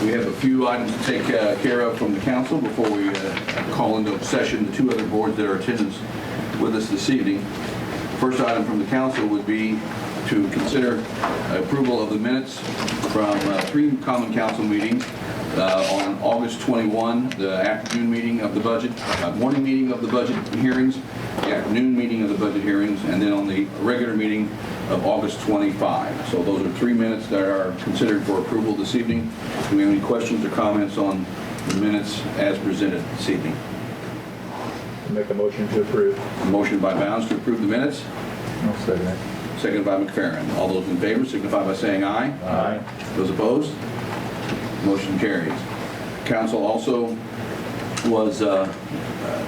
We have a few items to take care of from the council before we call into session the two other boards that are attendance with us this evening. First item from the council would be to consider approval of the minutes from three common council meetings on August 21, the afternoon meeting of the budget, morning meeting of the budget hearings, the afternoon meeting of the budget hearings, and then on the regular meeting of August 25. So those are 3 minutes that are considered for approval this evening. Do we have any questions or comments on the minutes as presented this evening? Make a motion to approve. A motion by Bounds to approve the minutes. I'll second it. Seconded by McFerrin. All those in favor signify by saying aye. Aye. Those opposed? Motion carries. Council also was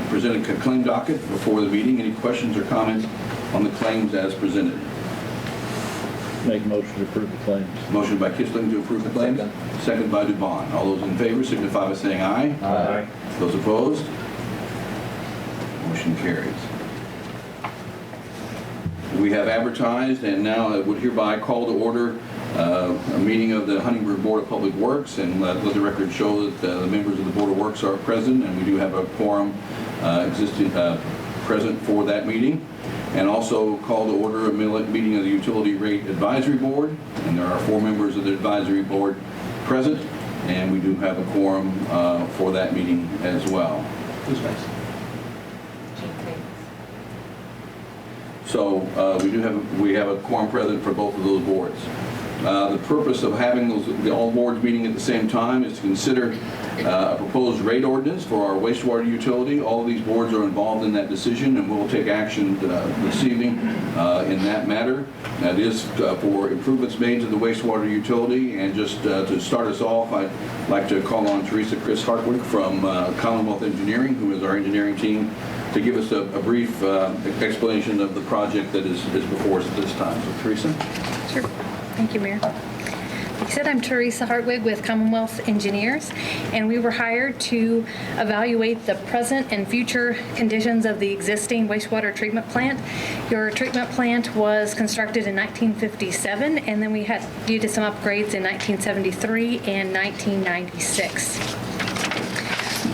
presented a claim docket before the meeting. Any questions or comments on the claims as presented? Make a motion to approve the claims. Motion by Kissling to approve the claims. Second by Dubon. All those in favor signify by saying aye. Aye. Those opposed? Motion carries. We have advertised and now I would hereby call to order a meeting of the Huntingburg Board of Public Works, and let the record show that the members of the Board of Works are present, and we do have a quorum present for that meeting. And also call to order a meeting of the Utility Rate Advisory Board, and there are 4 members of the advisory board present, and we do have a quorum for that meeting as well. Who's next? So we have a quorum present for both of those boards. The purpose of having all boards meeting at the same time is to consider a proposed rate ordinance for our wastewater utility. All of these boards are involved in that decision, and we'll take action this evening in that matter. That is for improvements made to the wastewater utility. And just to start us off, I'd like to call on Teresa Hartwig from Commonwealth Engineering, who is our engineering team, to give us a brief explanation of the project that is before us at this time. So, Teresa? Sure. Thank you, Mayor. Like I said, I'm Teresa Hartwig with Commonwealth Engineers, and we were hired to evaluate the present and future conditions of the existing wastewater treatment plant. Your treatment plant was constructed in 1957, and then we had due to some upgrades in 1973 and 1996.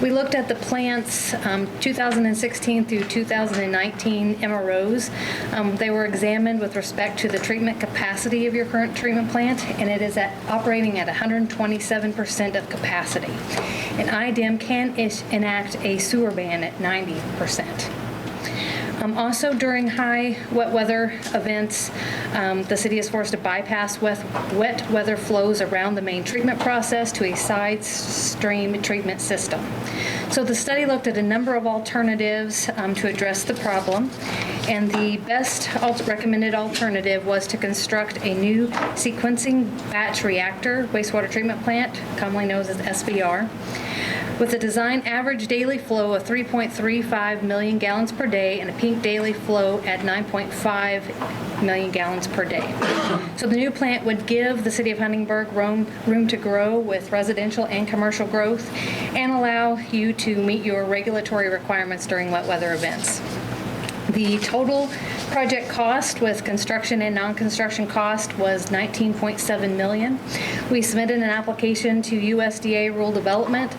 We looked at the plant's 2016 through 2019 MROs. They were examined with respect to the treatment capacity of your current treatment plant, and it is operating at 127% of capacity. And IDEM can enact a sewer ban at 90%. Also, during high wet weather events, the city is forced to bypass wet weather flows around the main treatment process to a side stream treatment system. So the study looked at a number of alternatives to address the problem, and the best recommended alternative was to construct a new sequencing batch reactor wastewater treatment plant, commonly known as SBR, with a design average daily flow of 3.35 million gallons per day and a peak daily flow at 9.5 million gallons per day. So the new plant would give the city of Huntingburg room to grow with residential and commercial growth and allow you to meet your regulatory requirements during wet weather events. The total project cost with construction and non-construction cost was $19.7 million. We submitted an application to USDA Rural Development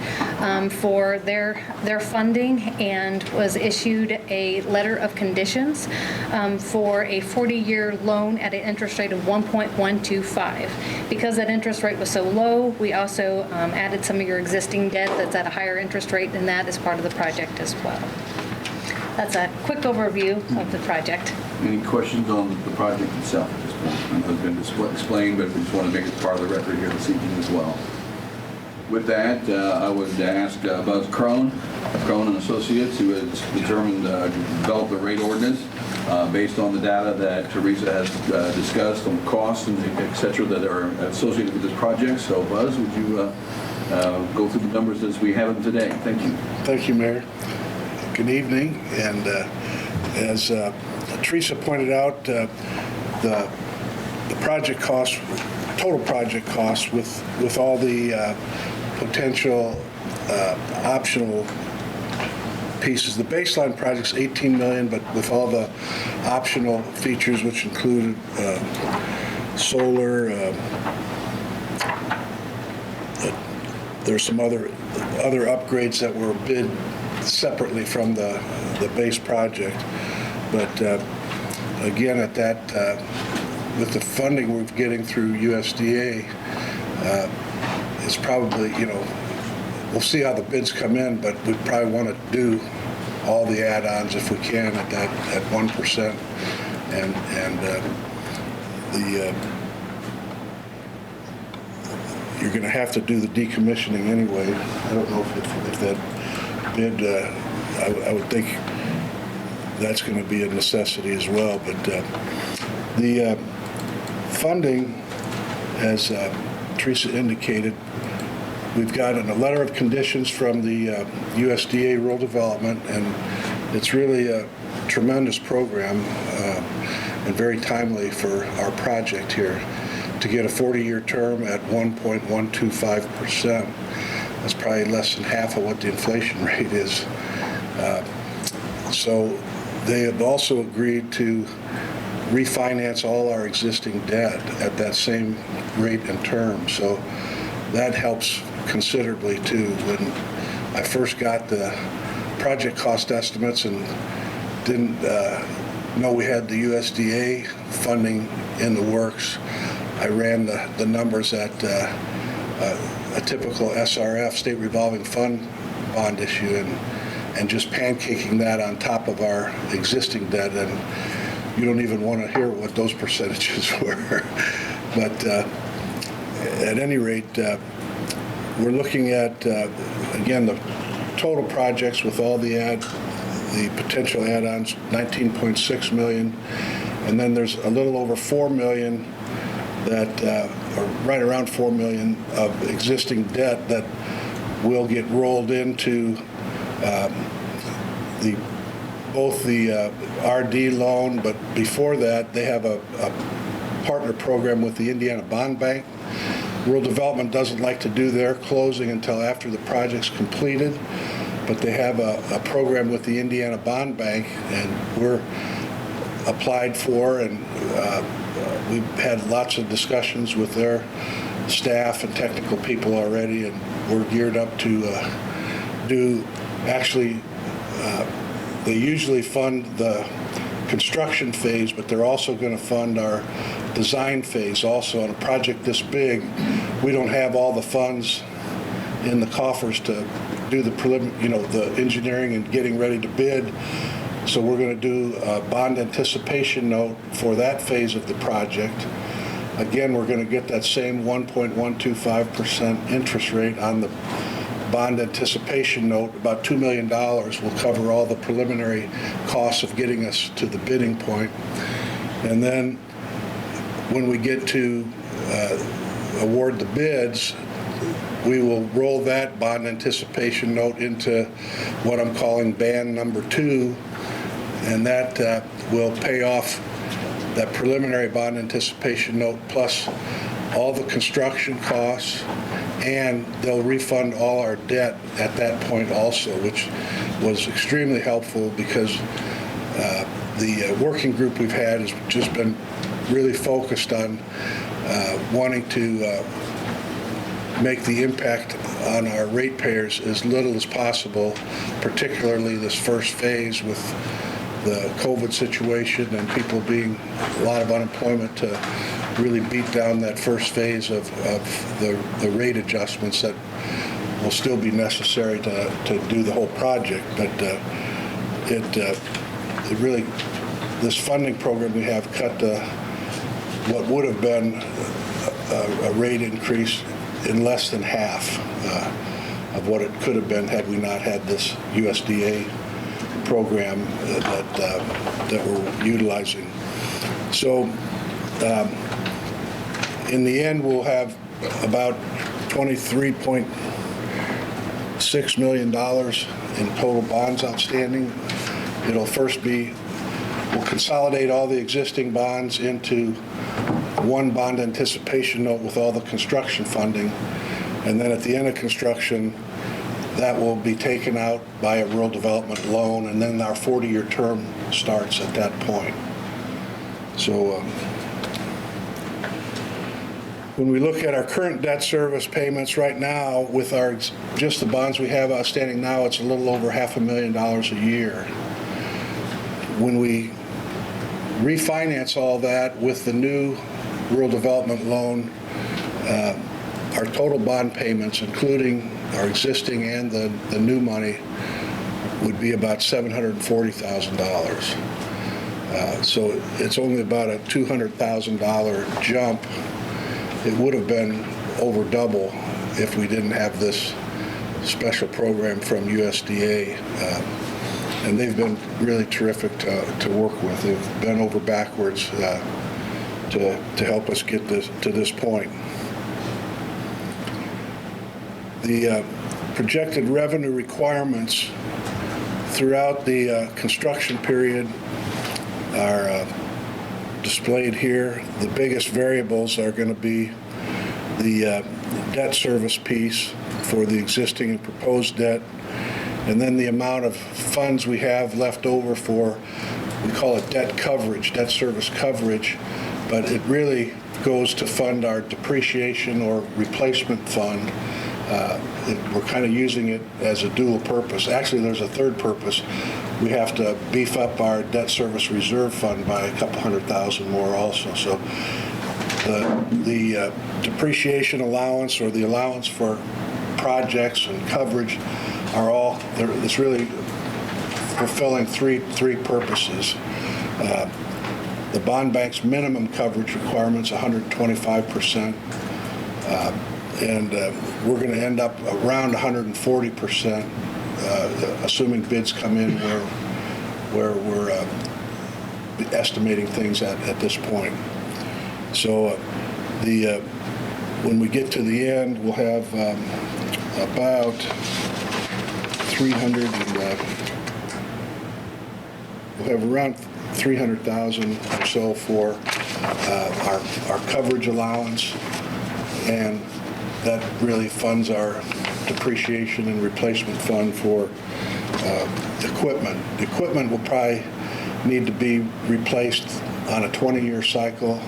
for their funding and was issued a letter of conditions for a 40-year loan at an interest rate of 1.125. Because that interest rate was so low, we also added some of your existing debt that's at a higher interest rate than that as part of the project as well. That's a quick overview of the project. Any questions on the project itself at this point? I know it's been explained, but we just want to make it part of the record here this evening as well. With that, I would ask Buzz Crone and Associates, who has developed the rate ordinance based on the data that Teresa has discussed on the costs and et cetera that are associated with this project. So, Buzz, would you go through the numbers as we have them today? Thank you. Thank you, Mayor. Good evening, and as Teresa pointed out, the project cost, total project cost with all the potential optional pieces. The baseline project's $18 million, but with all the optional features, which included There's some other upgrades that were bid separately from the base project. But again, at that, with the funding we're getting through USDA, it's probably, we'll see how the bids come in, but we probably want to do all the add-ons if we can at 1%. And you're going to have to do the decommissioning anyway. I don't know if that bid, I would think that's going to be a necessity as well. But the funding, as Teresa indicated, we've gotten a letter of conditions from the USDA Rural Development, and it's really a tremendous program and very timely for our project here to get a 40-year term at 1.125%. That's probably less than half of what the inflation rate is. So they have also agreed to refinance all our existing debt at that same rate and term. So that helps considerably too. When I first got the project cost estimates and didn't know we had the USDA funding in the works, I ran the numbers at a typical SRF, state revolving fund bond issue, and just pancaking that on top of our existing debt, and you don't even want to hear what those percentages were. But at any rate, we're looking at, again, the total projects with all the potential add-ons, $19.6 million, and then there's a little over $4 million that, or right around $4 million of existing debt that will get rolled into both the RD loan, but before that, they have a partner program with the Indiana Bond Bank. Rural Development doesn't like to do their closing until after the project's completed, but they have a program with the Indiana Bond Bank, and we're applied for, and we've had lots of discussions with their staff and technical people already, and we're geared up to do, actually, they usually fund the construction phase, but they're also going to fund our design phase also. On a project this big, we don't have all the funds in the coffers to do the the engineering and getting ready to bid. So we're going to do a bond anticipation note for that phase of the project. Again, we're going to get that same 1.125% interest rate on the bond anticipation note. About $2 million will cover all the preliminary costs of getting us to the bidding point. And then when we get to award the bids, we will roll that bond anticipation note into what I'm calling band number 2, and that will pay off that preliminary bond anticipation note plus all the construction costs, and they'll refund all our debt at that point also, which was extremely helpful because the working group we've had has just been really focused on wanting to make the impact on our ratepayers as little as possible, particularly this first phase with the COVID situation and people being a lot of unemployment, to really beat down that first phase of the rate adjustments that will still be necessary to do the whole project. But it really, this funding program we have cut what would have been a rate increase in less than half of what it could have been had we not had this USDA program that we're utilizing. So in the end, we'll have about $23.6 million in total bonds outstanding. It'll first be, we'll consolidate all the existing bonds into one bond anticipation note with all the construction funding, and then at the end of construction, that will be taken out by a rural development loan, and then our 40-year term starts at that point. So when we look at our current debt service payments right now, with just the bonds we have outstanding now, it's a little over $500,000 a year. When we refinance all that with the new rural development loan, our total bond payments, including our existing and the new money, would be about $740,000. So it's only about a $200,000 jump. It would have been over double if we didn't have this special program from USDA. And they've been really terrific to work with. They've bent over backwards to help us get to this point. The projected revenue requirements throughout the construction period are displayed here. The biggest variables are going to be the debt service piece for the existing and proposed debt, and then the amount of funds we have left over for, we call it debt coverage, debt service coverage, but it really goes to fund our depreciation or replacement fund. We're kind of using it as a dual purpose. Actually, there's a third purpose. We have to beef up our debt service reserve fund by a couple $100,000 more also. So the depreciation allowance or the allowance for projects and coverage are all, it's really fulfilling three purposes. The bond bank's minimum coverage requirement's 125%. And we're going to end up around 140%, assuming bids come in where we're estimating things at this point. So when we get to the end, we'll have about 300, we'll have around 300,000 or so for our coverage allowance, and that really funds our depreciation and replacement fund for equipment. The equipment will probably need to be replaced on a 20-year cycle,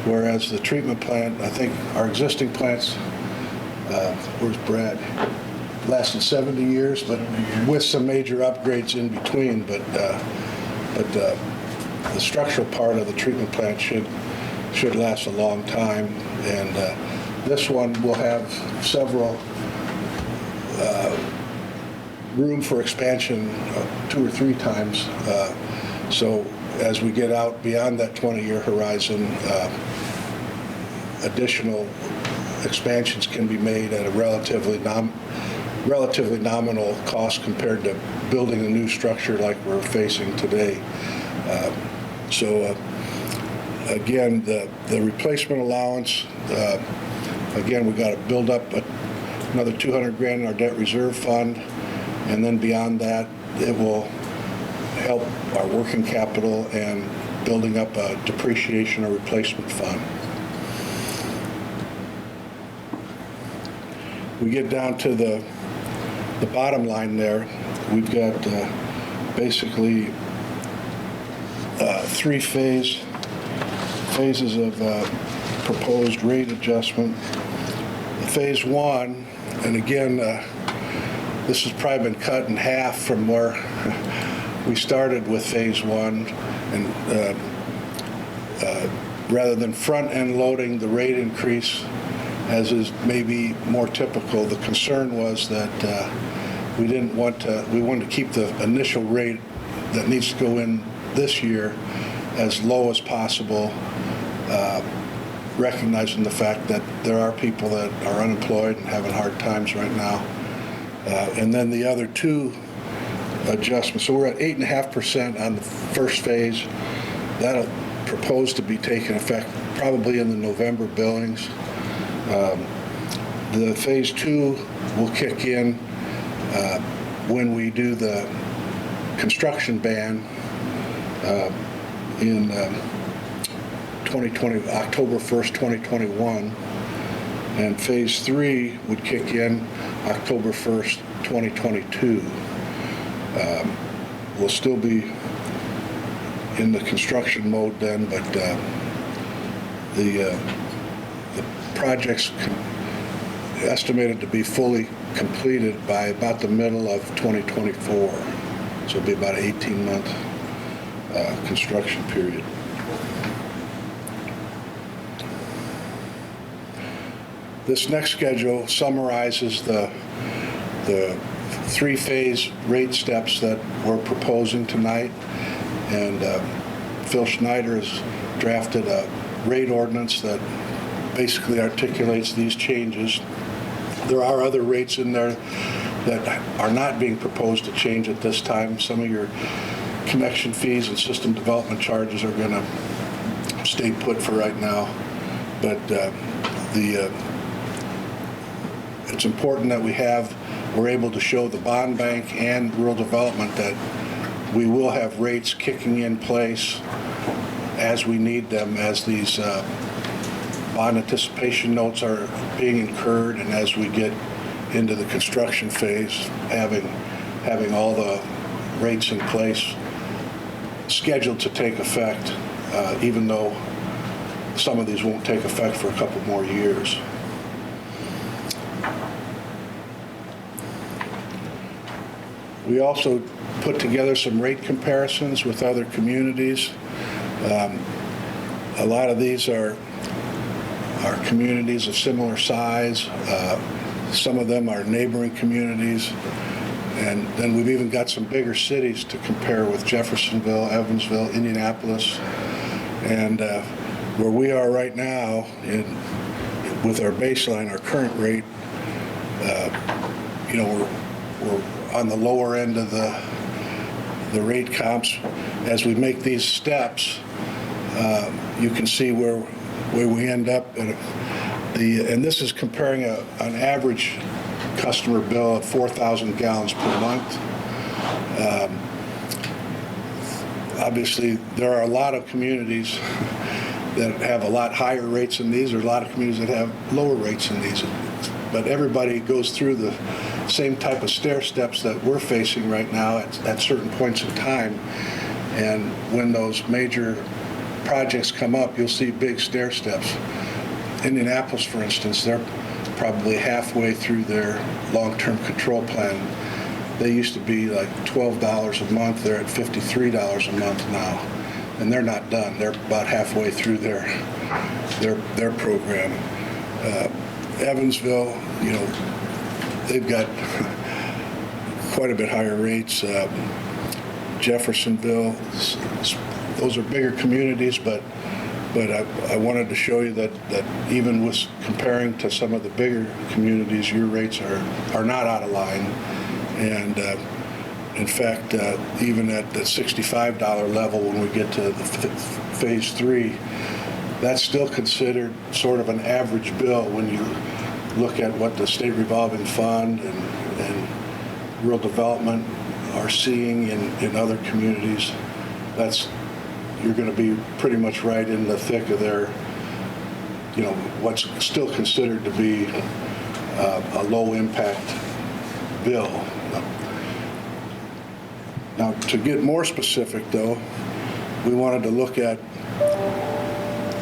whereas the treatment plant, I think our existing plants, where's Brad? Lasted 70 years, but with some major upgrades in between. But the structural part of the treatment plant should last a long time, and this one will have several room for expansion 2 or 3 times. So as we get out beyond that 20-year horizon, additional expansions can be made at a relatively nominal cost compared to building a new structure like we're facing today. Again, the replacement allowance, again, we've got to build up another $200,000 in our debt reserve fund, and then beyond that, it will help our working capital and building up a depreciation or replacement fund. We get down to the bottom line there. We've got basically 3 phases of proposed rate adjustment. Phase 1, and again, this has probably been cut in half from where we started with phase 1, and rather than front-end loading the rate increase, as is maybe more typical, the concern was that we wanted to keep the initial rate that needs to go in this year as low as possible, recognizing the fact that there are people that are unemployed and having hard times right now. And then the other 2 adjustments. So we're at 8.5% on the first phase. That'll propose to be taking effect probably in the November billings. The phase 2 will kick in when we do the construction ban in 2020, October 1st, 2021, and phase 3 would kick in October 1st, 2022. We'll still be in the construction mode then, but the project's estimated to be fully completed by about the middle of 2024. So it'll be about an 18-month construction period. This next schedule summarizes the three-phase rate steps that we're proposing tonight. And Phil Schneider has drafted a rate ordinance that basically articulates these changes. There are other rates in there that are not being proposed to change at this time. Some of your connection fees and system development charges are going to stay put for right now. But it's important that we're able to show the bond bank and rural development that we will have rates kicking in place as we need them, as these bond anticipation notes are being incurred, and as we get into the construction phase, having all the rates in place scheduled to take effect, even though some of these won't take effect for a couple more years. We also put together some rate comparisons with other communities. A lot of these are communities of similar size. Some of them are neighboring communities. And then we've even got some bigger cities to compare with: Jeffersonville, Evansville, Indianapolis. And where we are right now with our baseline, our current rate, we're on the lower end of the rate comps. As we make these steps, you can see where we end up. And this is comparing an average customer bill of 4,000 gallons per month. Obviously, there are a lot of communities that have a lot higher rates than these. There are a lot of communities that have lower rates than these. But everybody goes through the same type of stair steps that we're facing right now at certain points in time. And when those major projects come up, you'll see big stair steps. Indianapolis, for instance, they're probably halfway through their long-term control plan. They used to be like $12 a month. They're at $53 a month now. And they're not done. They're about halfway through their program. Evansville, they've got quite a bit higher rates. Jeffersonville, those are bigger communities, but I wanted to show you that even with comparing to some of the bigger communities, your rates are not out of line. And in fact, even at the $65 level, when we get to the phase 3, that's still considered sort of an average bill when you look at what the state revolving fund and rural development are seeing in other communities. You're going to be pretty much right in the thick of their, what's still considered to be a low impact bill. Now, to get more specific, though, we wanted to look at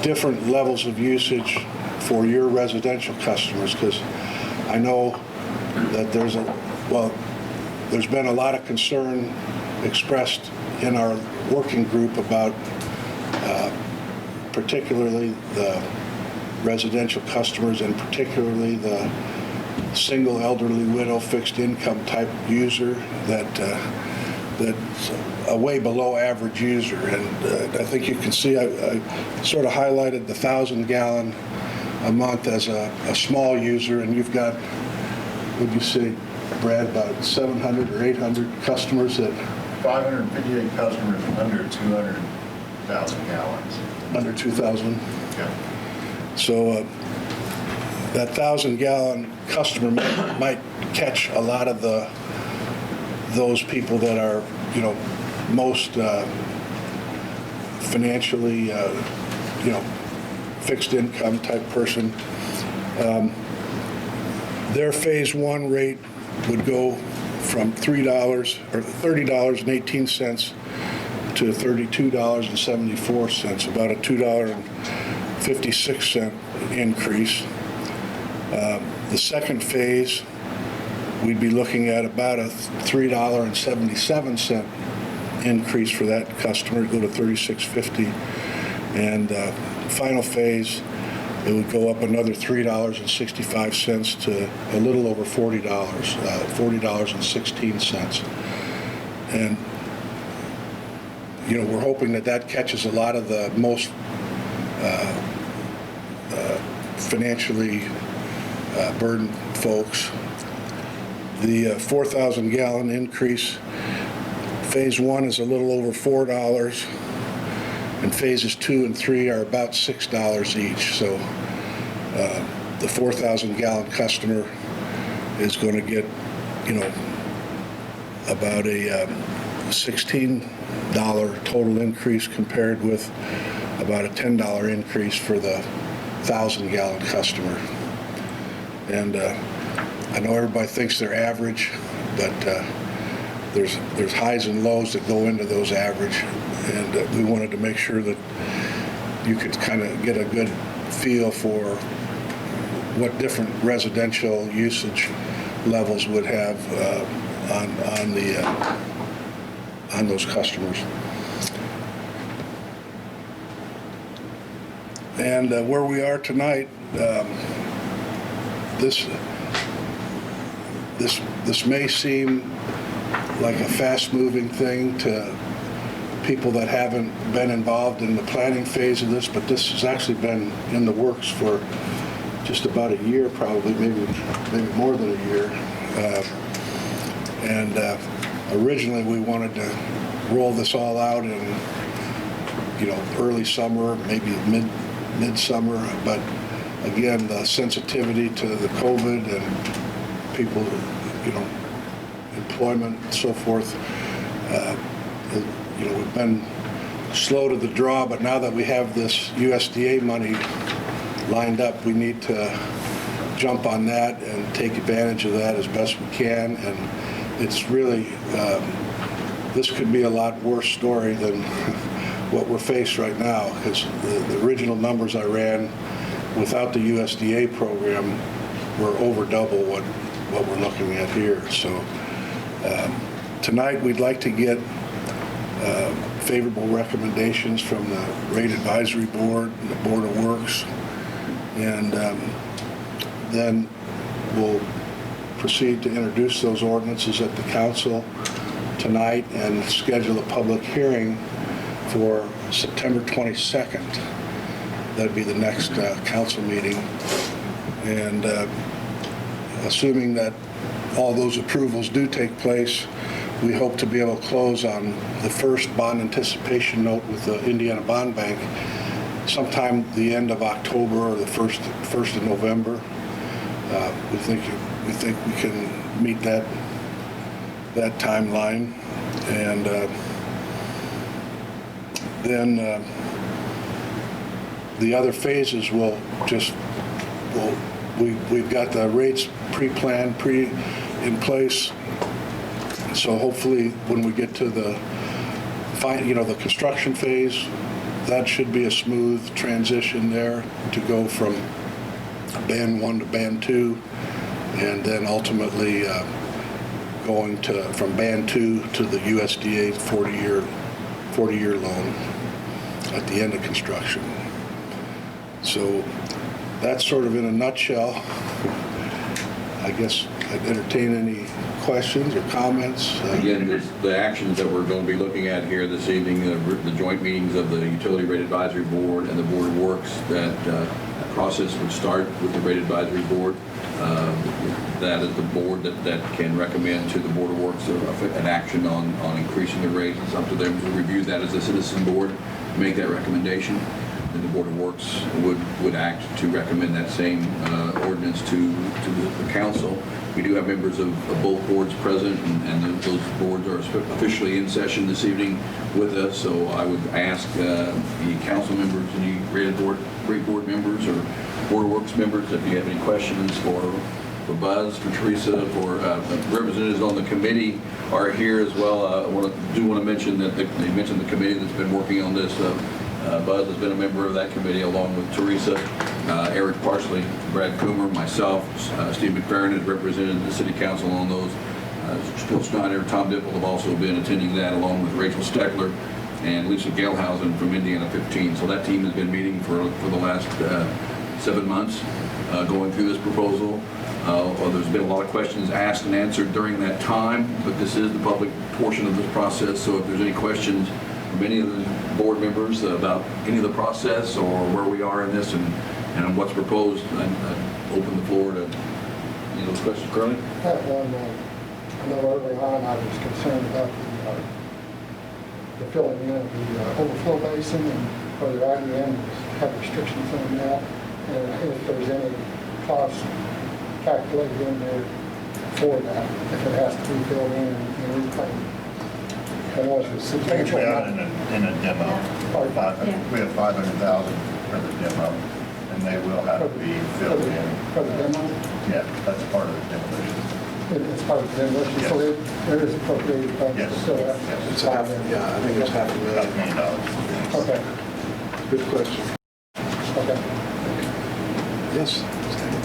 different levels of usage for your residential customers, because I know that there's been a lot of concern expressed in our working group about particularly the residential customers, and particularly the single elderly widow fixed income type user that's a way below average user. And I think you can see I sort of highlighted the 1,000 gallon a month as a small user, and you've got, would you say, Brad, about 700 or 800 customers that 558 customers under 200,000 gallons. Under 2,000. Yeah. So that 1,000 gallon customer might catch a lot of those people that are, most financially, fixed income type person. Their phase 1 rate would go from $3 or $30.18 to $32.74, about a $2.56 increase. The second phase, we'd be looking at about a $3.77 increase for that customer, go to $36.50. And final phase, it would go up another $3.65 to a little over $40, $40.16. And, we're hoping that catches a lot of the most financially burdened folks. The 4,000 gallon increase, phase 1 is a little over $4, and phases 2 and 3 are about $6 each. So the 4,000 gallon customer is going to get, about a $16 total increase compared with about a $10 increase for the 1,000 gallon customer. And I know everybody thinks they're average, but there's highs and lows that go into those average, and we wanted to make sure that you could kind of get a good feel for what different residential usage levels would have on those customers. And where we are tonight, this may seem like a fast-moving thing to people that haven't been involved in the planning phase of this, but this has actually been in the works for just about a year, probably, maybe more than a year. Originally we wanted to roll this all out in, early summer, maybe midsummer, but again, the sensitivity to the COVID and people, employment and so forth, we've been slow to the draw, but now that we have this USDA money lined up, we need to jump on that and take advantage of that as best we can. And it's really, this could be a lot worse story than what we're faced right now, because the original numbers I ran without the USDA program were over double what we're looking at here. So tonight we'd like to get favorable recommendations from the Rate Advisory Board and the Board of Works, and then we'll proceed to introduce those ordinances at the council tonight and schedule a public hearing for September 22nd. That'd be the next council meeting. And assuming that all those approvals do take place, we hope to be able to close on the first bond anticipation note with the Indiana Bond Bank sometime the end of October or the first of November. We think we can meet that timeline, and then the other phases we've got the rates pre-planned, in place. So hopefully when we get to the construction phase, that should be a smooth transition there to go from band 1 to band 2, and then ultimately going from band 2 to the USDA 40-year loan at the end of construction. So that's sort of in a nutshell. I guess I'd entertain any questions or comments. Again, the actions that we're going to be looking at here this evening, the joint meetings of the Utility Rate Advisory Board and the Board of Works, that process would start with the Rate Advisory Board. That is the board that can recommend to the Board of Works an action on increasing the rate. It's up to them to review that as a citizen board, make that recommendation. And the Board of Works would act to recommend that same ordinance to the council. We do have members of both boards present, and those boards are officially in session this evening with us. So I would ask the council members, any rate board members or Board of Works members, if you have any questions for Buzz, for Teresa, for representatives on the committee are here as well. I do want to mention that they mentioned the committee that's been working on this. Buzz has been a member of that committee along with Teresa, Eric Parsley, Brad Coomer, myself, Steve McFerrin has represented the city council on those. Phil Snyder, Tom Dipple have also been attending that along with Rachel Steckler and Lisa Galehausen from Indiana 15. So that team has been meeting for the last 7 months going through this proposal. There's been a lot of questions asked and answered during that time, but this is the public portion of this process. So if there's any questions from any of the board members about any of the process or where we are in this and what's proposed, I'd open the floor to any of those questions. Curly? I have one. I know early on I was concerned about the filling in of the overflow basin and whether IBM have restrictions on that, and if there's any cost calculated in there for that, if it has to be filled in and reclaimed. I know it's a substantial We had amount. in a demo, Yeah. we have 500,000 for the demo, and they will have to be filled in. For the demo, Yeah, that's part of the demolition. it's part of the demolition, so there is appropriated funds Yes. to fill that. Yes. It's I think it's About $1 $500,000. million. Okay, Good question. okay. Yes?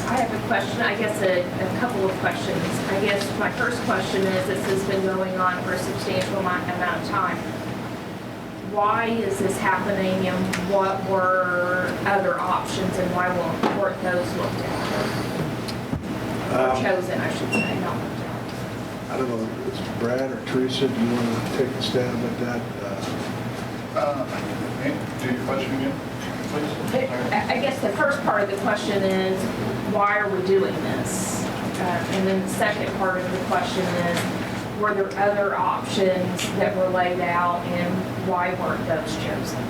I have a question, I guess a couple of questions. I guess my first question is, this has been going on for a substantial amount of time. Why is this happening and what were other options and why weren't those looked at? Or chosen, I should say, not looked at. I don't know, it's Brad or Teresa, do you want to take a stab at that? Do your question again, please? I guess the first part of the question is, why are we doing this? And then the second part of the question is, were there other options that were laid out and why weren't those chosen?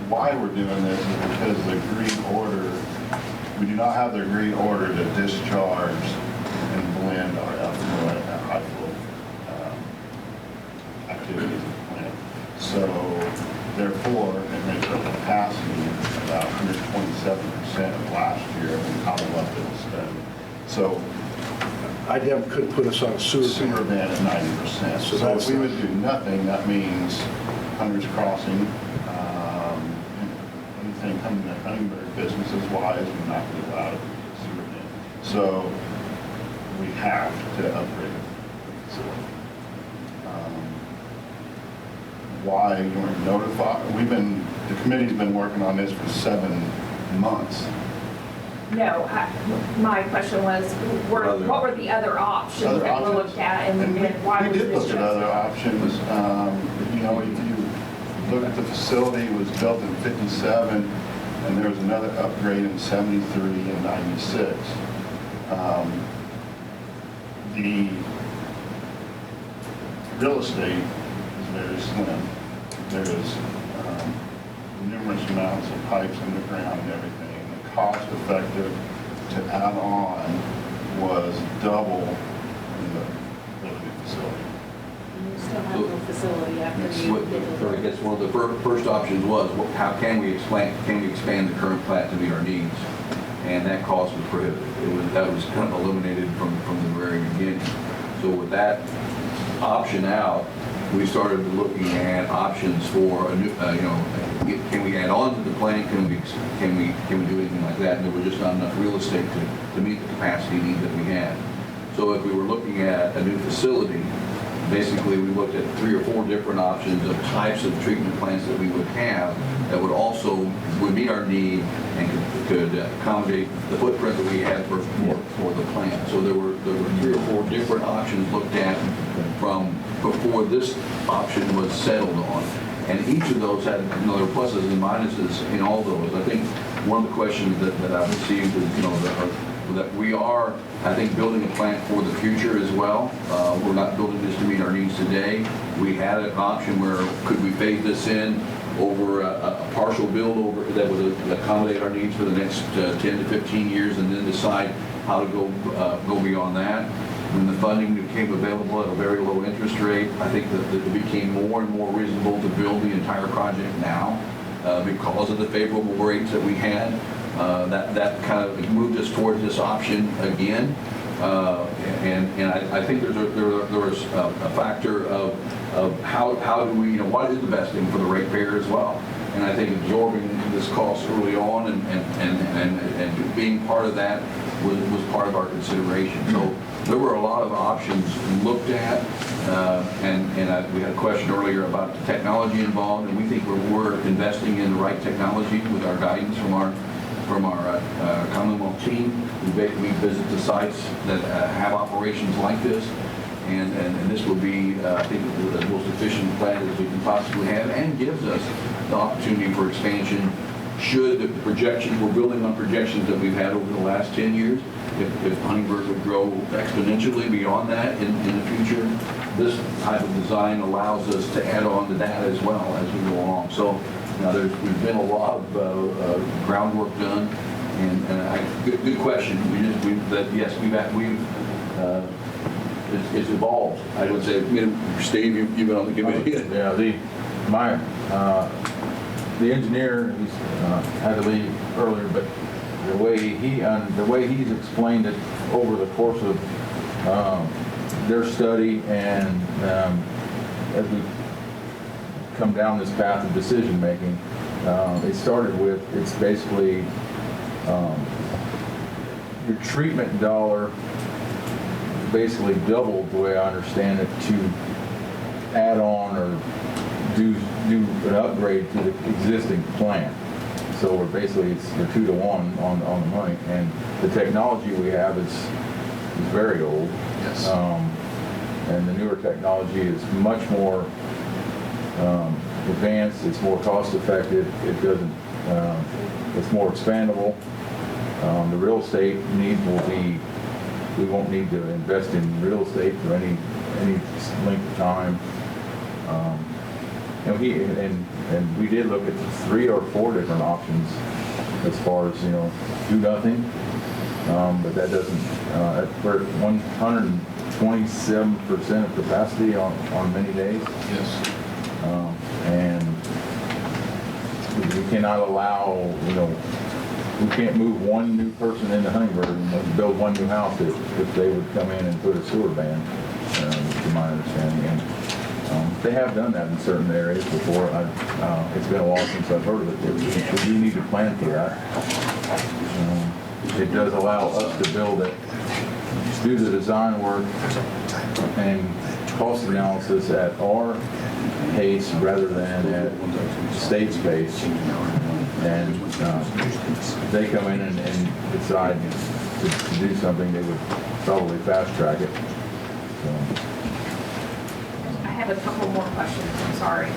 Why we're doing this is because the agreed order, we do not have the agreed order to discharge and blend our effluent and high flow activities at the plant. So therefore, it makes our capacity about 127% of last year in Commonwealth that was spent. So IDEM could put us on a sewer ban at 90%. So So that's if we would do nothing, that means Hunter's Crossing, anything coming to Huntingburg businesses wise, we're not going to allow it to be a sewer ban. So we have to upgrade the facility. Why you weren't notified? The committee's been working on this for 7 months. No, my question was, what were the other options that were looked at and then why was We did this look at chosen? other options. You know, if you look at the facility, it was built in 57, and there was another upgrade in 73 and 96. The real estate is very slim. There's numerous amounts of pipes in the ground and everything. The cost effective to add on was double in the building facility. You still have no facility after That's you what, did I it. guess one of the first options was, how can we expand the current plant to meet our needs? And that cost was prohibitive. That was kind of eliminated from the very beginning. So with that option out, we started looking at options for a new, can we add on to the plant? Can we do anything like that? And there was just not enough real estate to meet the capacity need that we had. So if we were looking at a new facility, basically we looked at 3 or 4 different options of types of treatment plants that we would have that would meet our need and could accommodate the footprint that we had for the plant. So there were 3 or 4 different options looked at from before this option was settled on. And each of those had their pluses and minuses in all those. I think one of the questions that I received is, that we are, I think, building a plant for the future as well. We're not building this to meet our needs today. We had an option where could we phase this in over a partial build over that would accommodate our needs for the next 10 to 15 years and then decide how to go beyond that. When the funding became available at a very low interest rate, I think that it became more and more reasonable to build the entire project now because of the favorable rates that we had. That kind of moved us towards this option again. And I think there was a factor of how do we, what is the best thing for the ratepayer as well. And I think absorbing this cost early on and being part of that was part of our consideration. So there were a lot of options looked at, we had a question earlier about the technology involved, and we think we're investing in the right technology with our guidance from our Commonwealth team. We visit the sites that have operations like this, and this will be, I think, the most efficient plan that we can possibly have, and gives us the opportunity for expansion should the projections, we're building on projections that we've had over the last 10 years. If Huntingburg would grow exponentially beyond that in the future, this type of design allows us to add on to that as well as we go along. So now there's been a lot of groundwork done, and good question. It's evolved. I would say, Steve, you've been on the committee. Yeah, the engineer, he's had to leave earlier, but the way he's explained it over the course of their study, and as we come down this path of decision making, they started with, it's basically your treatment dollar basically doubled, the way I understand it, to add on or do an upgrade to the existing plant. So we're basically, we're 2 to 1 on the money, and the technology we have is very old. Yes. And the newer technology is much more advanced. It's more cost effective. It doesn't. It's more expandable. The real estate need will be. We won't need to invest in real estate for any length of time. And we did look at 3 or 4 different options as far as, do nothing. But that doesn't, we're at 127% of capacity on many days. Yes. And we cannot allow, we can't move one new person into Huntingburg and build one new house if they would come in and put a sewer ban, to my understanding. And they have done that in certain areas before. It's been a while since I've heard of it. We do need to plan for that. It does allow us to build it, do the design work and cost analysis at our pace rather than at state's pace. And they come in and decide to do something, they would probably fast track it. So. I have a couple more questions, I'm sorry.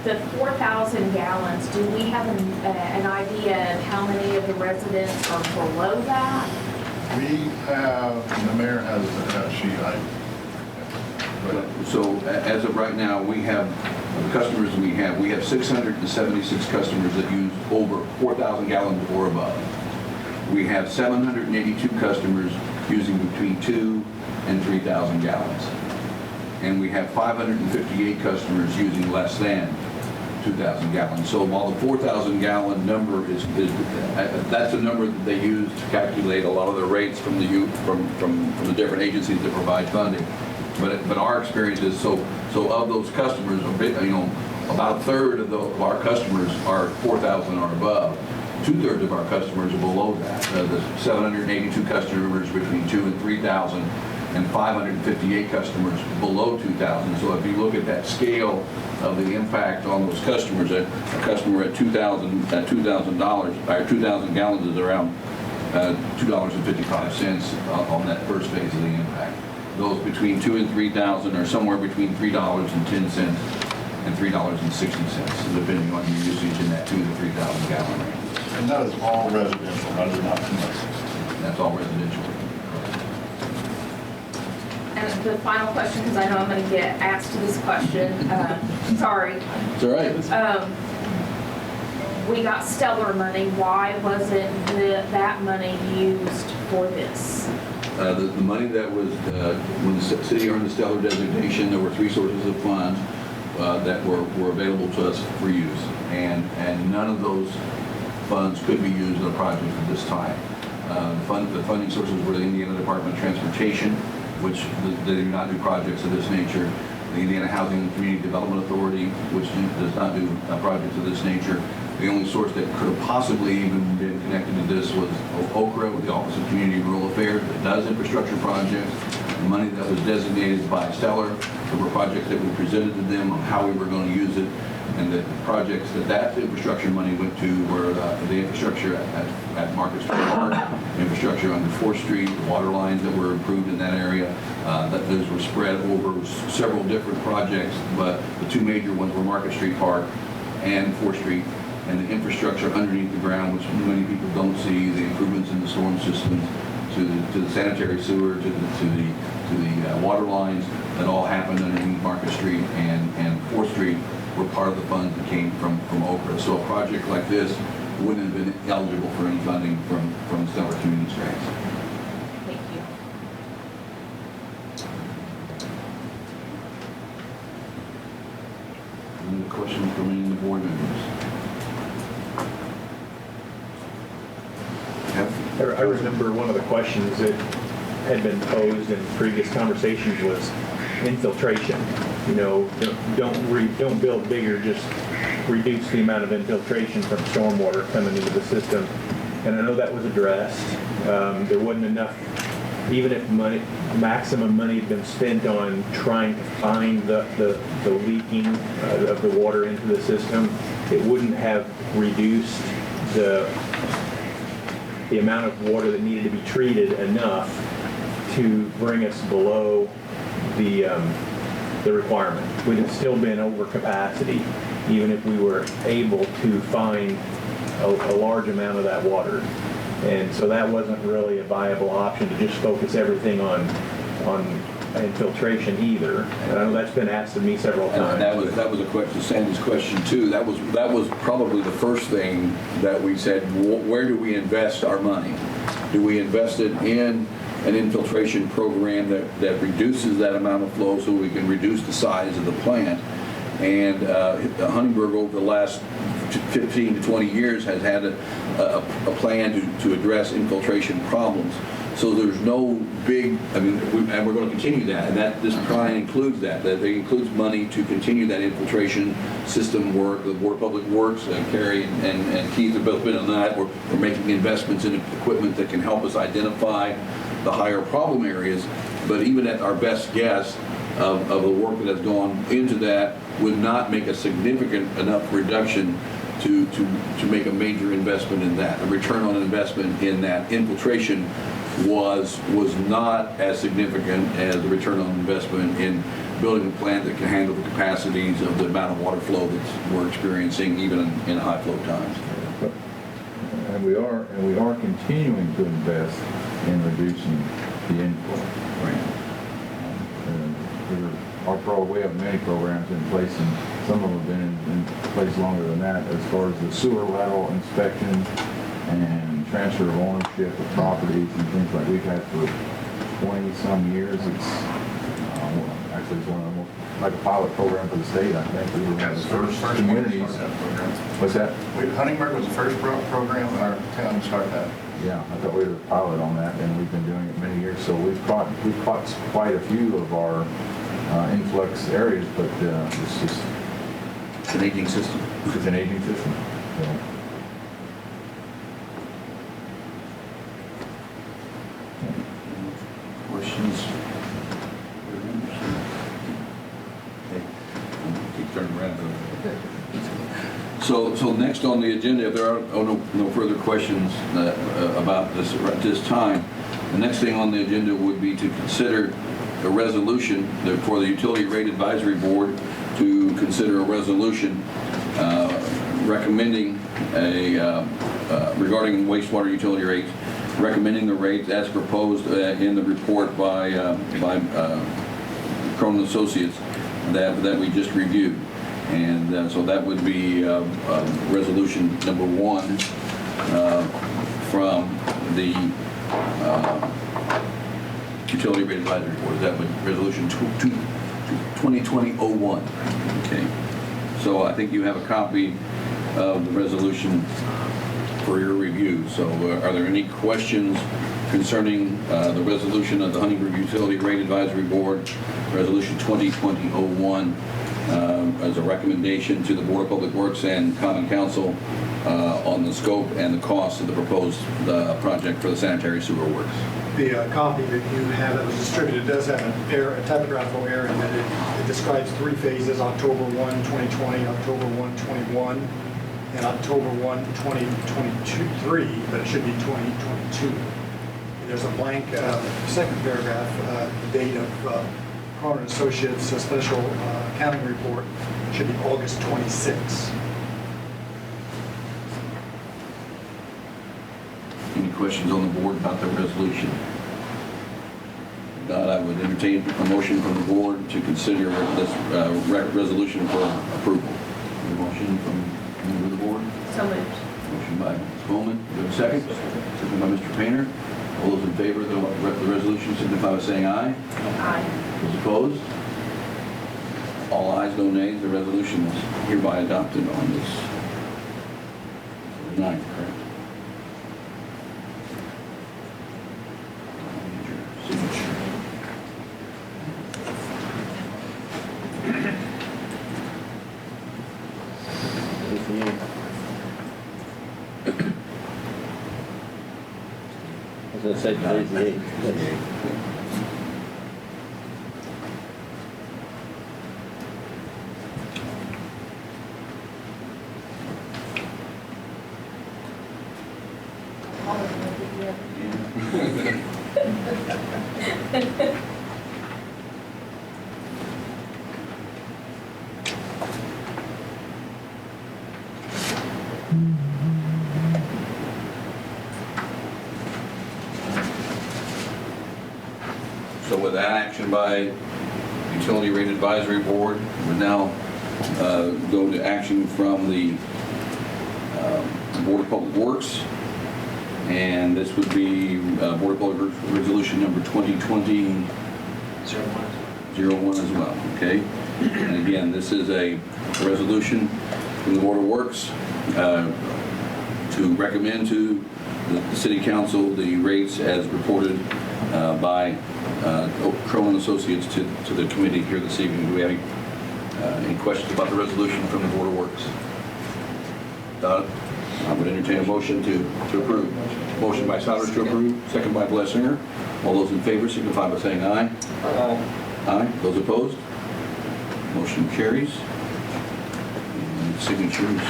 The 4,000 gallons, do we have an idea of how many of the residents are below that? We have, the mayor has a sheet. So as of right now, we have, the customers we have 676 customers that use over 4,000 gallons or above. We have 782 customers using between 2 and 3,000 gallons. And we have 558 customers using less than 2,000 gallons. So while the 4,000 gallon number is that's a number that they use to calculate a lot of the rates from the different agencies that provide funding. But our experience is so of those customers, about a third of our customers are 4,000 or above. 2/3 of our customers are below that. The 782 customers between 2 and 3,000. And 558 customers below 2,000. So if you look at that scale of the impact on those customers, a customer at $2,000 or 2,000 gallons is around $2.55 on that first phase of the impact. Those between 2 and 3,000 are somewhere between $3.10 and $3.60, depending on your usage in that 2,000 to 3,000 gallon range. And that is all residential, that is not commercial. That's all residential. And the final question, because I know I'm going to get asked this question, sorry. It's all right. We got stellar money. Why wasn't that money used for this? The money that was, when the city earned the stellar designation, there were 3 sources of funds that were available to us for use. And none of those funds could be used in a project at this time. The funding sources were the Indiana Department of Transportation, which they do not do projects of this nature. the Indiana Housing and Community Development Authority, which does not do projects of this nature. The only source that could have possibly even been connected to this was OCRA, with the Office of Community and Rural Affairs, that does infrastructure projects. The money that was designated by Stellar, there were projects that we presented to them on how we were going to use it, and the projects that infrastructure money went to were the infrastructure at Market Street Park, infrastructure on 4th Street, the water lines that were improved in that area. That those were spread over several different projects, but the two major ones were Market Street Park and 4th Street, and the infrastructure underneath the ground, which many people don't see, the improvements in the storm systems, to the sanitary sewer, to the water lines, that all happened underneath Market Street and 4th Street were part of the funds that came from OCRA. So a project like this wouldn't have been eligible for any funding from Stellar Community grants. Thank you. Any questions from any of the board members? I remember one of the questions that had been posed in previous conversations was infiltration. You know, don't build bigger, just reduce the amount of infiltration from stormwater coming into the system. And I know that was addressed. There wasn't enough, even if maximum money had been spent on trying to find the leaking of the water into the system, it wouldn't have reduced the amount of water that needed to be treated enough to bring us below the requirement. We'd have still been over capacity, even if we were able to find a large amount of that water. And so that wasn't really a viable option to just focus everything on infiltration either. And I know that's been asked of me several times. And that was a question, Sandy's question too. That was probably the first thing that we said, where do we invest our money? Do we invest it in an infiltration program that reduces that amount of flow so we can reduce the size of the plant? And Huntingburg over the last 15 to 20 years has had a plan to address infiltration problems. So there's no big, and we're going to continue that, and this plan includes that. That includes money to continue that infiltration system work. The Board of Public Works, Carrie and Keith have both been on that. We're making investments in equipment that can help us identify the higher problem areas. But even at our best guess of the work that has gone into that would not make a significant enough reduction to make a major investment in that. The return on investment in that infiltration was not as significant as the return on investment in building a plant that can handle the capacities of the amount of water flow that we're experiencing even in high flow times. And we are continuing to invest in reducing the inflow. Right. We have many programs in place, and some of them have been in place longer than that, as far as the sewer lateral inspection and transfer of ownership of properties and things like we've had for 20-some years. It's actually it's one of the most, like a pilot program for the state, I think. We were one of the first communities. What's that? Huntingburg was the first program in our town to start that. Yeah, I thought we were a pilot on that, and we've been doing it many years. So we've caught quite a few of our influx areas, but it's just It's an aging system. It's an aging system. So. Questions? Okay. Keep turning around. So next on the agenda, if there are no further questions about this at this time, the next thing on the agenda would be to consider a resolution for the Utility Rate Advisory Board to consider a resolution recommending regarding wastewater utility rates, recommending the rates as proposed in the report by Cronin Associates that we just reviewed. And so that would be resolution number 1 from the Utility Rate Advisory Board. That would resolution 2020-01. Okay. So I think you have a copy of the resolution for your review. So are there any questions concerning the resolution of the Huntingburg Utility Rate Advisory Board, Resolution 2020-01, as a recommendation to the Board of Public Works and Common Council on the scope and the cost of the proposed project for the sanitary sewer works. The copy that you have that was distributed does have an error, a typographical error in that it describes 3 phases: October 1, 2020, October 1, 21, and October 1, 2023, but it should be 2022. There's a blank second paragraph, date of Cronin Associates Special Accounting Report should be August 26. Any questions on the board about the resolution? If not, I would entertain a motion from the board to consider this resolution for approval. A motion from a member of the board? So moved. Motion by Ms. Coleman. Do we have a second? Second by Mr. Painter. All those in favor of the resolution signify by saying aye. Aye. Those opposed? All ayes, no nays. The resolution is hereby adopted on this 9th, correct? Signature. As I said, today's the 8th. So with that action by Utility Rate Advisory Board, we now go to action from the Board of Public Works. And this would be Board of Public Works Resolution number 2020-01 as well, okay? And again, this is a resolution from the Board of Works to recommend to the City Council the rates as reported by Cronin Associates to the committee here this evening. Do we have any questions about the resolution from the Board of Works? Donna? I would entertain a motion to approve. Motion by Souders to approve, second by Blessinger. All those in favor signify by saying aye. Aye. Aye. Those opposed? Motion carries. And signatures.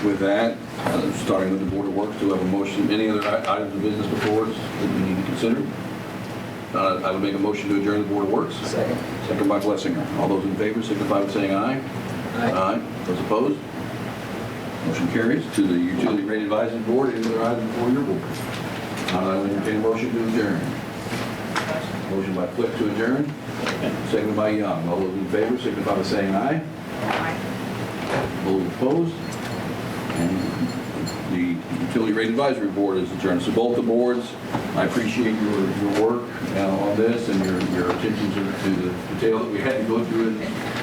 With that, starting with the Board of Works, do we have a motion? Any other items of business before us that we need to consider? I would make a motion to adjourn the Board of Works. Second. Second by Blessinger. All those in favor signify by saying aye. Aye. Those opposed? Motion carries. To the Utility Rate Advisory Board, any other items before your board? I would entertain a motion to adjourn. Motion by Flick to adjourn. Second by Young. All those in favor signify by saying aye. Aye. Those opposed? And the Utility Rate Advisory Board is adjourned. So both the boards, I appreciate your work on this and your attention to the detail that we had to go through in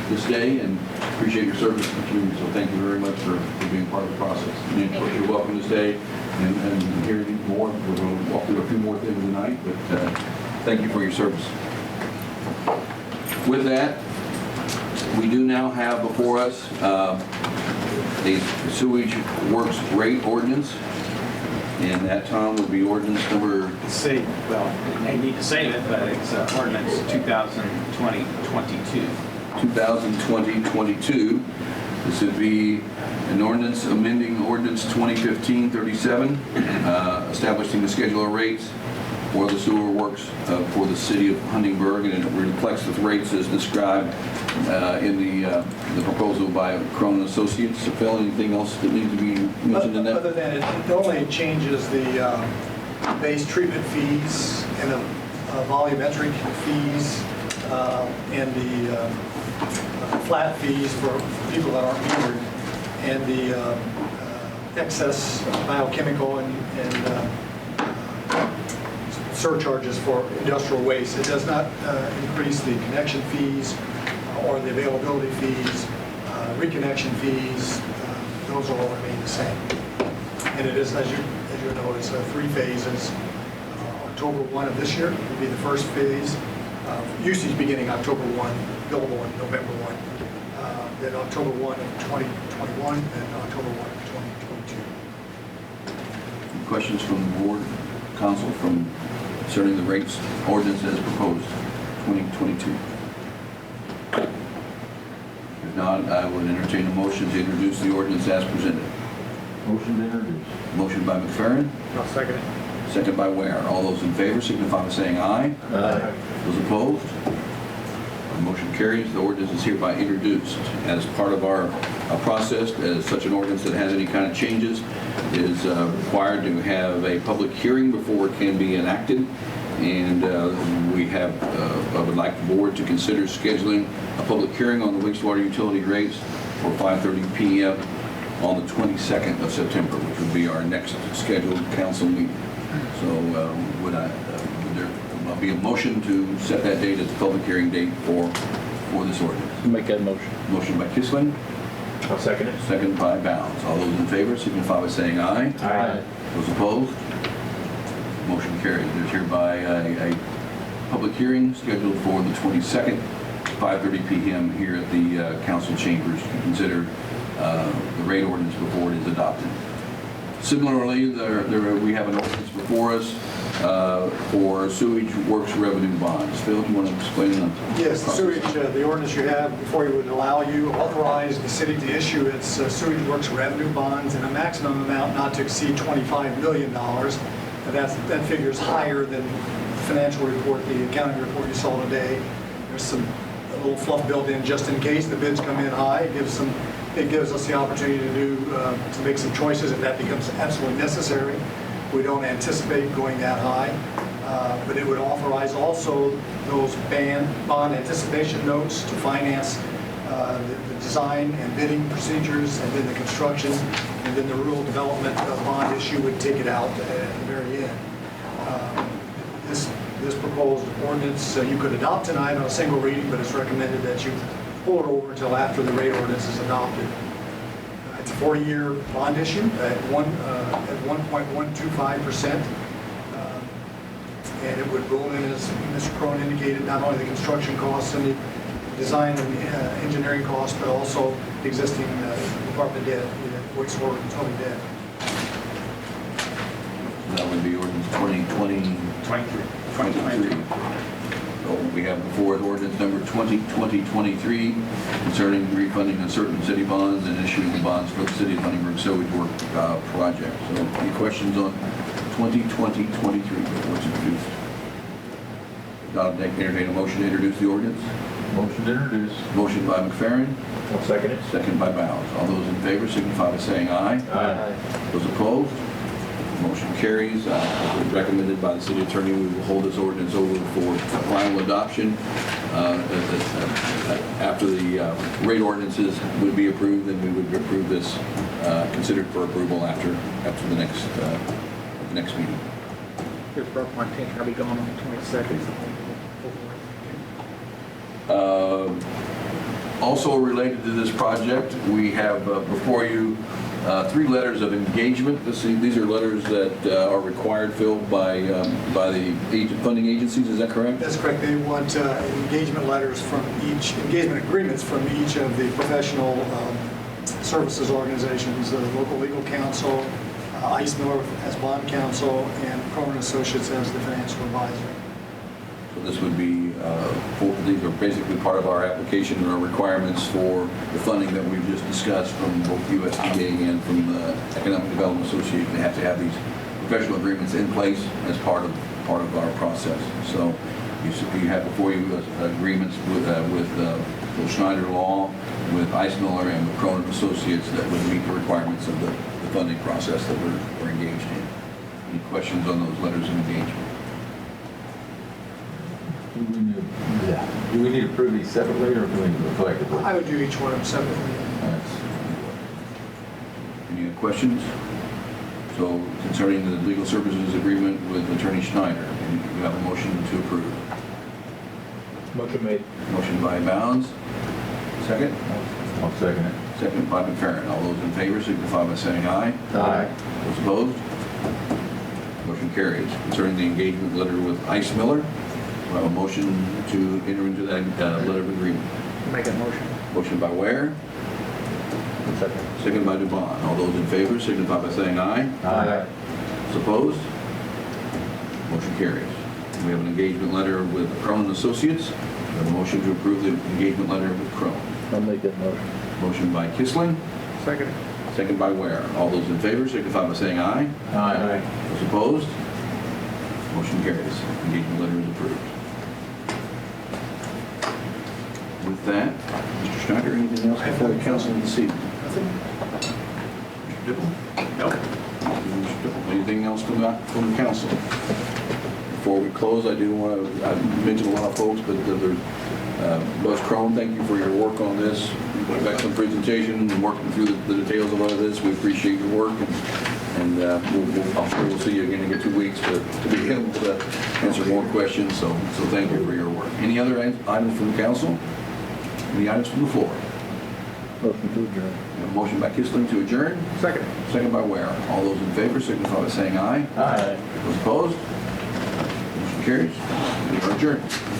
this day, and appreciate your service to the community. So thank you very much for being part of the process. And of course, you're welcome to stay and hear more. We're going to walk through a few more things tonight, but thank you for your service. With that, we do now have before us the sewage works rate ordinance, and that, Tom, would be ordinance number... Well, I need to save it, but it's ordinance 2020-22. 2020-22. This would be an ordinance amending ordinance 2015-37, establishing the schedule of rates for the sewer works for the city of Huntingburg, and it reflects the rates as described in the proposal by Cronin Associates. So, Phil, anything else that needs to be mentioned in that? Other than it only changes the base treatment fees and the volumetric fees and the flat fees for people that aren't metered, and the excess biochemical and surcharges for industrial waste. It does not increase the connection fees or the availability fees, reconnection fees. Those will all remain the same. And it is, as you know, it's 3 phases. October 1 of this year will be the first phase. Usage beginning October 1, billable on November 1. Then October 1 of 2021 and October 1 of 2022. Questions from the board, council, concerning the rates ordinance as proposed, 2022? If not, I would entertain a motion to introduce the ordinance as presented. Motion to introduce. Motion by McFerrin, I'll second it. second by Ware. All those in favor signify by saying aye. Aye. Those opposed? The motion carries. The ordinance is hereby introduced. As part of our process, as such an ordinance that has any kind of changes is required to have a public hearing before it can be enacted. And I would like the board to consider scheduling a public hearing on the wastewater utility rates for 5:30 p.m. on the 22nd of September, which would be our next scheduled council meeting. So would there be a motion to set that date as the public hearing date for this ordinance? Make that motion. Motion by Kissling, I'll second it. second by Bounds. All those in favor signify by saying aye. Aye. Those opposed? Motion carries. There's hereby a public hearing scheduled for the 22nd, 5:30 p.m. here at the council chambers to consider the rate ordinance before it is adopted. Similarly, we have an ordinance before us for sewage works revenue bonds. Phil, do you want to explain them? Yes, the sewage, the ordinance you have before you would allow you, authorize the city to issue its sewage works revenue bonds in a maximum amount not to exceed $25 million. That figure is higher than the financial report, the accounting report you saw today. There's a little fluff built in just in case the bids come in high. It gives us the opportunity to make some choices if that becomes absolutely necessary. We don't anticipate going that high, but it would authorize also those bond anticipation notes to finance the design and bidding procedures, and then the construction, and then the rural development bond issue would take it out at the very end. This proposed ordinance you could adopt tonight on a single reading, but it's recommended that you pull it over until after the rate ordinance is adopted. It's a 4-year bond issue at 1.125%. And it would roll in, as Mr. Cronin indicated, not only the construction costs and the design and engineering costs, but also the existing department debt, wastewater utility debt. That would be ordinance 2020. 23. So we have before it ordinance number 2020-23 concerning refunding of certain city bonds and issuing the bonds for the city of Huntingburg sewage work project. So any questions on 2020-23 before it's introduced? I'll entertain a motion to introduce the ordinance. Motion to introduce. Motion by McFerrin, I'll second it. second by Bounds. All those in favor signify by saying aye. Aye. Those opposed? Motion carries. Recommended by the city attorney, we will hold this ordinance over for final adoption after the rate ordinances would be approved, and we would approve this, considered for approval after the next meeting. Here's broke my tank. I'll be gone on the 22nd. Also related to this project, we have before you 3 letters of engagement. These are letters that are required filled by the funding agencies. Is that correct? That's correct. They want engagement letters from each, engagement agreements from each of the professional services organizations, the local legal counsel, Ice Miller as bond counsel, and Cronin Associates as the financial advisor. So this would be, these are basically part of our application and our requirements for the funding that we've just discussed from both USDA and from the Economic Development Association. They have to have these professional agreements in place as part of part of our process. So you have before you agreements with Bill Schneider Law, with Eismiller, and with Cronin Associates that would meet the requirements of the funding process that we're engaged in. Any questions on those letters of engagement? Do we need to approve these separately or do we need to collectively? I would do each one of them separately. Any questions? So concerning the legal services agreement with Attorney Schneider, you have a motion to approve. Motion made. Motion by Bounds. Second? I'll second it. Second by McFerrin. All those in favor signify by saying aye. Aye. Those opposed? Motion carries. Concerning the engagement letter with Eismiller, we have a motion to enter into that letter of agreement. Make a motion. Motion by Ware. Second. Second by Dubon. All those in favor signify by saying aye. Aye. Those opposed? Motion carries. We have an engagement letter with Cronin Associates. We have a motion to approve the engagement letter with Cronin. I'll make that motion. Motion by Kissling. Second. Second by Ware. All those in favor signify by saying aye. Aye. Those opposed? Motion carries. Engagement letter is approved. With that, Mr. Schneider, anything else before the council this evening? Mr. Dibble? Nope. Mr. Dibble, anything else from the council? Before we close, I do want to, I've mentioned a lot of folks, but there's Buzz Crone, thank you for your work on this. Excellent presentation and working through the details of all of this. We appreciate your work, and I'm sure we'll see you again in 2 weeks to be able to answer more questions. So thank you for your work. Any other items from the council? Any items from the floor? Motion to adjourn. We have a motion by Kissling to adjourn. Second. Second by Ware. All those in favor signify by saying aye. Aye. Those opposed? Motion carries. We are adjourned.